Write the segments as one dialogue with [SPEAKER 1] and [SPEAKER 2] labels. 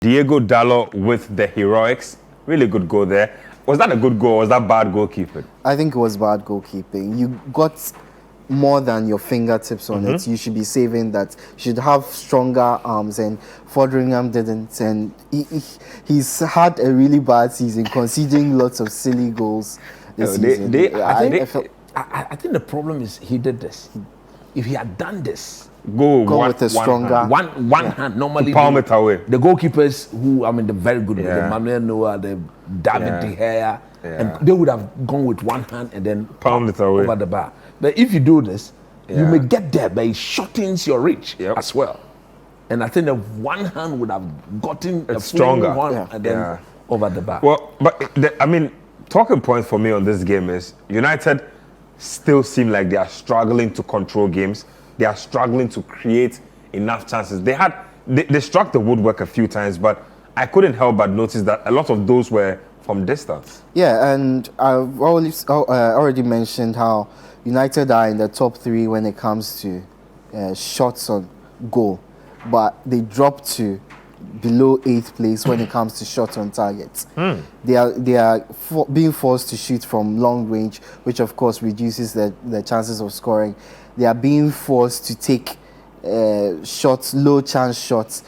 [SPEAKER 1] Diego Dallo with the heroics. Really good goal there. Was that a good goal or was that bad goalkeeping?
[SPEAKER 2] I think it was bad goalkeeping. You got more than your fingertips on it. You should be saving that. You should have stronger arms, and Foderingham didn't. And he's had a really bad season, conceding lots of silly goals this season.
[SPEAKER 3] I think the problem is he did this. If he had done this,
[SPEAKER 2] go with a stronger
[SPEAKER 3] one hand. Normally,
[SPEAKER 1] palm it away.
[SPEAKER 3] The goalkeepers who they're very good. The Manuel Noah, the David De Gea, and they would have gone with one hand and then
[SPEAKER 1] palm it away
[SPEAKER 3] over the bar. But if you do this, you may get there, but it shortens your reach as well. And I think that one hand would have gotten a
[SPEAKER 1] stronger
[SPEAKER 3] one and then over the bar.
[SPEAKER 1] Well, but talking points for me on this game is United still seem like they are struggling to control games. They are struggling to create enough chances. They struck the woodwork a few times, but I couldn't help but notice that a lot of those were from distance.
[SPEAKER 2] Yeah, and I've already mentioned how United are in the top 3 when it comes to shots on goal, but they dropped to below 8th place when it comes to shots on target. They are being forced to shoot from long range, which of course reduces the chances of scoring. They are being forced to take shots, low chance shots.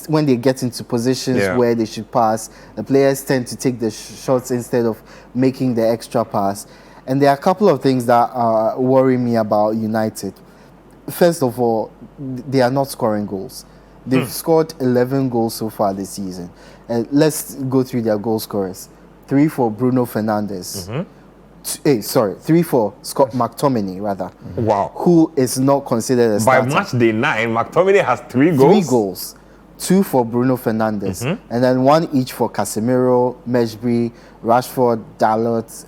[SPEAKER 2] When they get into positions where they should pass, the players tend to take the shots instead of making the extra pass. And there are a couple of things that worry me about United. First of all, they are not scoring goals. They've scored 11 goals so far this season. Let's go through their goal scorers. 3 for Bruno Fernandes. 3 for Scott McTominay, rather.
[SPEAKER 1] Wow.
[SPEAKER 2] Who is not considered a starter.
[SPEAKER 1] By match day 9, McTominay has 3 goals?
[SPEAKER 2] 3 goals. 2 for Bruno Fernandes. And then 1 each for Casemiro, Mejbri, Rashford, Dalot,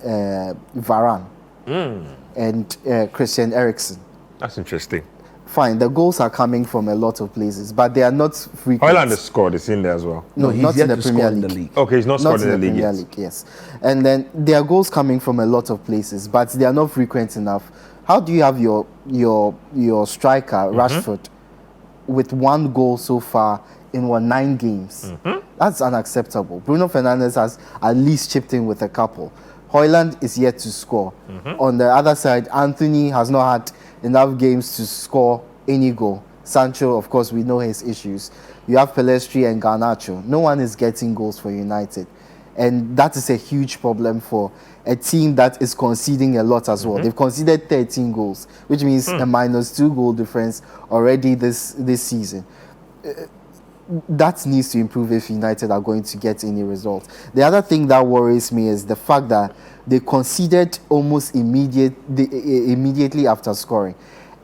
[SPEAKER 2] Varane. And Christian Eriksen.
[SPEAKER 1] That's interesting.
[SPEAKER 2] Fine, the goals are coming from a lot of places, but they are not frequent.
[SPEAKER 1] Haaland has scored, it's in there as well.
[SPEAKER 2] No, he's not in the Premier League.
[SPEAKER 1] Okay, he's not scored in the league
[SPEAKER 2] Premier League, yes. And then there are goals coming from a lot of places, but they are not frequent enough. How do you have your striker, Rashford, with 1 goal so far in 9 games? That's unacceptable. Bruno Fernandes has at least chipped in with a couple. Højlund is yet to score. On the other side, Anthony has not had enough games to score any goal. Sancho, of course, we know his issues. You have Pelestri and Garnacho. No one is getting goals for United. And that is a huge problem for a team that is conceding a lot as well. They've conceded 13 goals, which means a -2 goal difference already this season. That needs to improve if United are going to get any result. The other thing that worries me is the fact that they conceded almost immediately after scoring.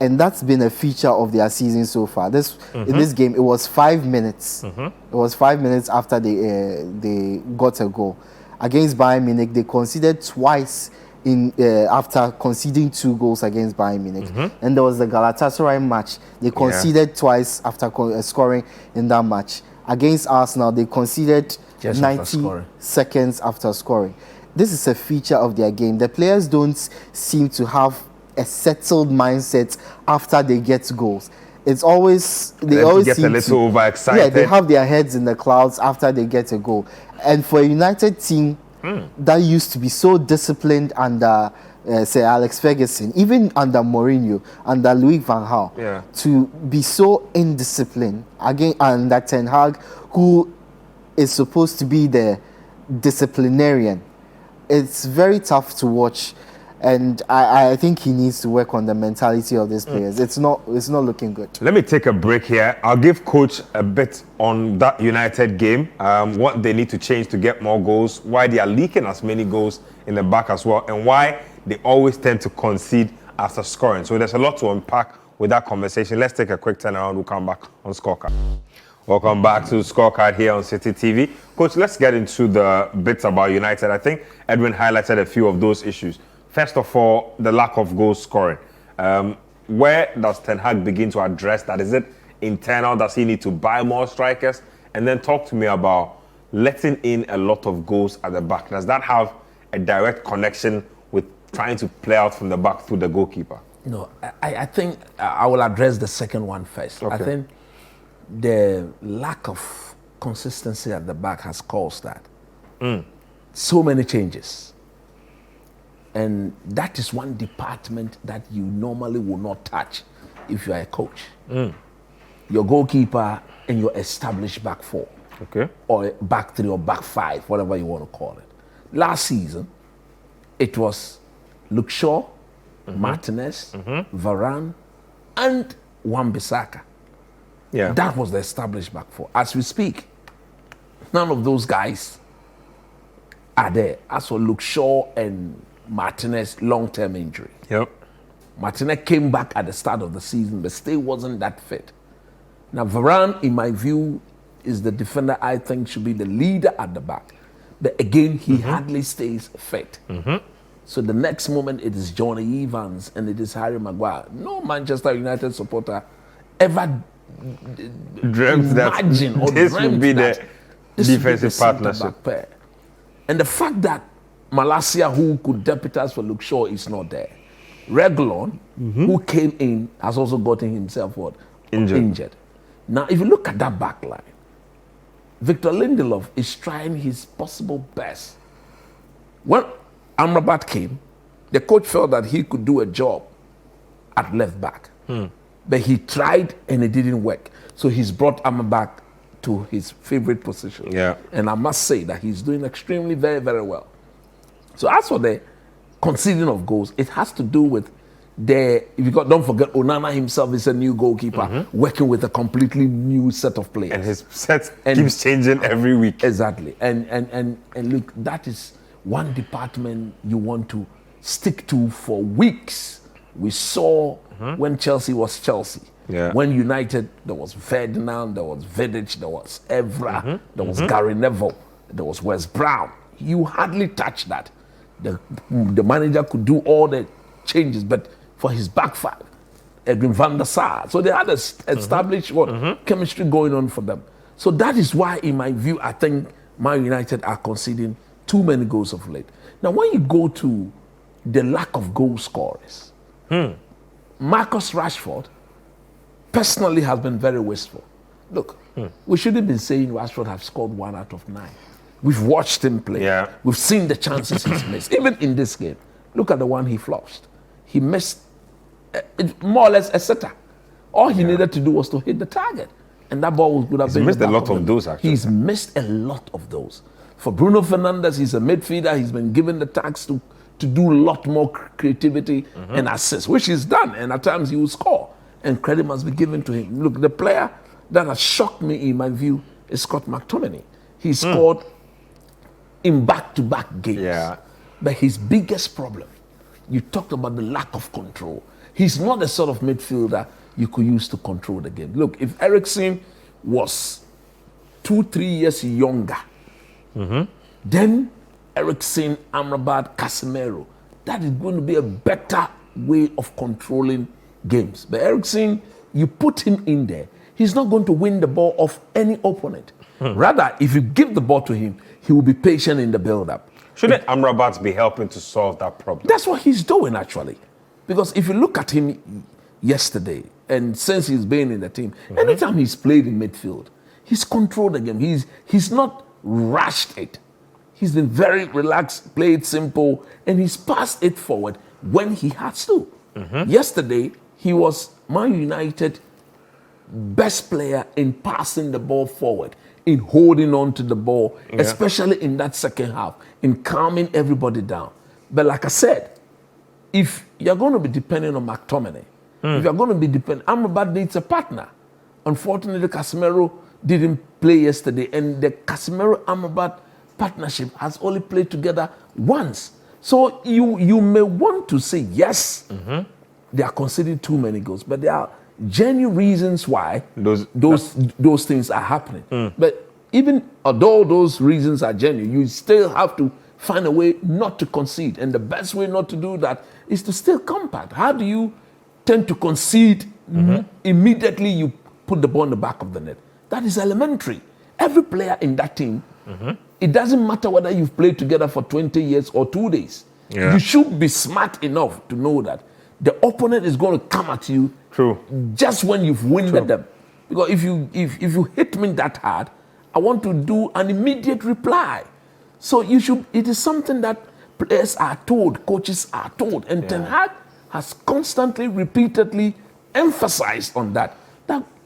[SPEAKER 2] And that's been a feature of their season so far. In this game, it was 5 minutes. It was 5 minutes after they got a goal. Against Bayern Munich, they conceded twice after conceding 2 goals against Bayern Munich. And there was the Galatasaray match. They conceded twice after scoring in that match. Against Arsenal, they conceded just 90 seconds after scoring. This is a feature of their game. The players don't seem to have a settled mindset after they get goals. It's always
[SPEAKER 1] they always get a little overexcited.
[SPEAKER 2] Yeah, they have their heads in the clouds after they get a goal. And for a United team that used to be so disciplined under say Alex Ferguson, even under Mourinho, under Louis van Gaal, to be so indisciplined again under Ten Hag, who is supposed to be the disciplinarian. It's very tough to watch, and I think he needs to work on the mentality of these players. It's not looking good.
[SPEAKER 1] Let me take a break here. I'll give coach a bit on that United game, what they need to change to get more goals, why they are leaking as many goals in the back as well, and why they always tend to concede after scoring. So there's a lot to unpack with that conversation. Let's take a quick turnaround. We'll come back on Scorecard. Welcome back to Scorecard here on Citi TV. Coach, let's get into the bits about United. I think Edwin highlighted a few of those issues. First of all, the lack of goal scoring. Where does Ten Hag begin to address that? Is it internal? Does he need to buy more strikers? And then talk to me about letting in a lot of goals at the back. Does that have a direct connection with trying to play out from the back through the goalkeeper?
[SPEAKER 3] No, I think I will address the second one first.
[SPEAKER 1] Okay.
[SPEAKER 3] I think the lack of consistency at the back has caused that. So many changes. And that is one department that you normally will not touch if you are a coach. Your goalkeeper and your established back four.
[SPEAKER 1] Okay.
[SPEAKER 3] Or back three or back five, whatever you want to call it. Last season, it was Luke Shaw, Martinez, Varane, and Wan-Bissaka.
[SPEAKER 1] Yeah.
[SPEAKER 3] That was the established back four. As we speak, none of those guys are there. As for Luke Shaw and Martinez, long-term injury.
[SPEAKER 1] Yep.
[SPEAKER 3] Martinez came back at the start of the season, but still wasn't that fit. Now, Varane, in my view, is the defender I think should be the leader at the back. But again, he hardly stays fit. So the next moment, it is Johnny Evans and it is Harry Maguire. No Manchester United supporter ever
[SPEAKER 1] Dreamt that this would be the defensive partnership.
[SPEAKER 3] Pair. And the fact that Malacia, who could deputize for Luke Shaw, is not there. Reguilon, who came in, has also gotten himself what? Injured. Now, if you look at that back line, Victor Lindelof is trying his possible best. When Amrabat came, the coach felt that he could do a job at left back. But he tried and it didn't work. So he's brought Amrabat to his favorite position.
[SPEAKER 1] Yeah.
[SPEAKER 3] And I must say that he's doing extremely very, very well. So as for the conceding of goals, it has to do with don't forget, Onana himself is a new goalkeeper working with a completely new set of players.
[SPEAKER 1] And his set keeps changing every week.
[SPEAKER 3] Exactly. And look, that is one department you want to stick to for weeks. We saw when Chelsea was Chelsea.
[SPEAKER 1] Yeah.
[SPEAKER 3] When United, there was Ferdinand, there was Vidic, there was Evra, there was Gary Neville, there was Wes Brown. You hardly touch that. The manager could do all the changes, but for his back five, Edwin van der Sar. So they had established chemistry going on for them. So that is why, in my view, I think Man United are conceding too many goals of late. Now, when you go to the lack of goal scorers, Marcus Rashford personally has been very wasteful. Look, we shouldn't be saying Rashford have scored 1 out of 9. We've watched him play.
[SPEAKER 1] Yeah.
[SPEAKER 3] We've seen the chances he's missed. Even in this game, look at the one he flushed. He missed more or less a setter. All he needed to do was to hit the target. And that ball would have been.
[SPEAKER 1] He's missed a lot of those, actually.
[SPEAKER 3] He's missed a lot of those. For Bruno Fernandes, he's a midfielder. He's been given the task to do a lot more creativity and assist, which he's done. And at times he will score. And credit must be given to him. Look, the player that has shocked me, in my view, is Scott McTominay. He scored in back-to-back games.
[SPEAKER 1] Yeah.
[SPEAKER 3] But his biggest problem, you talked about the lack of control. He's not the sort of midfielder you could use to control the game. Look, if Eriksen was 2-3 years younger, then Eriksen, Amrabat, Casemiro, that is going to be a better way of controlling games. But Eriksen, you put him in there, he's not going to win the ball off any opponent. Rather, if you give the ball to him, he will be patient in the build-up.
[SPEAKER 1] Shouldn't Amrabat be helping to solve that problem?
[SPEAKER 3] That's what he's doing, actually. Because if you look at him yesterday, and since he's been in the team, anytime he's played in midfield, he's controlled the game. He's not rushed it. He's been very relaxed, played simple, and he's passed it forward when he has to. Yesterday, he was Man United best player in passing the ball forward, in holding on to the ball, especially in that second half, in calming everybody down. But like I said, if you're going to be depending on McTominay, if you're going to be dependent, Amrabat needs a partner. Unfortunately, Casemiro didn't play yesterday, and the Casemiro-Amrabat partnership has only played together once. So you may want to say, yes, they are conceding too many goals, but there are genuine reasons why those things are happening. But even although those reasons are genuine, you still have to find a way not to concede. And the best way not to do that is to still compact. How do you tend to concede immediately you put the ball in the back of the net? That is elementary. Every player in that team, it doesn't matter whether you've played together for 20 years or 2 days. You should be smart enough to know that the opponent is going to come at you just when you've winded them. Because if you hit me that hard, I want to do an immediate reply. So it is something that players are told, coaches are told, and Ten Hag has constantly, repeatedly emphasized on that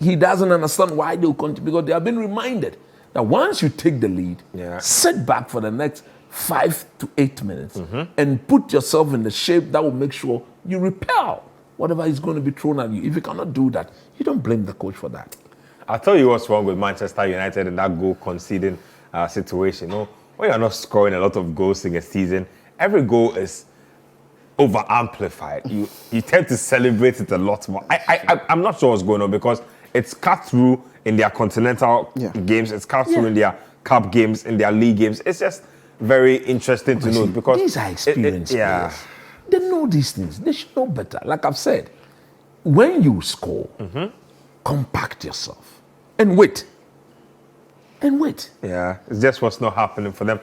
[SPEAKER 3] he doesn't understand why they'll continue, because they have been reminded that once you take the lead, sit back for the next 5 to 8 minutes and put yourself in the shape that will make sure you repel whatever is going to be thrown at you. If you cannot do that, you don't blame the coach for that.
[SPEAKER 1] I'll tell you what's wrong with Manchester United in that goal conceding situation. You know, when you're not scoring a lot of goals in a season, every goal is over amplified. You tend to celebrate it a lot more. I'm not sure what's going on, because it's cut through in their continental games, it's cut through in their cup games, in their league games. It's just very interesting to note, because
[SPEAKER 3] these are experienced players. They know these things. They should know better. Like I've said, when you score, compact yourself and wait. And wait.
[SPEAKER 1] Yeah, it's just what's not happening for them.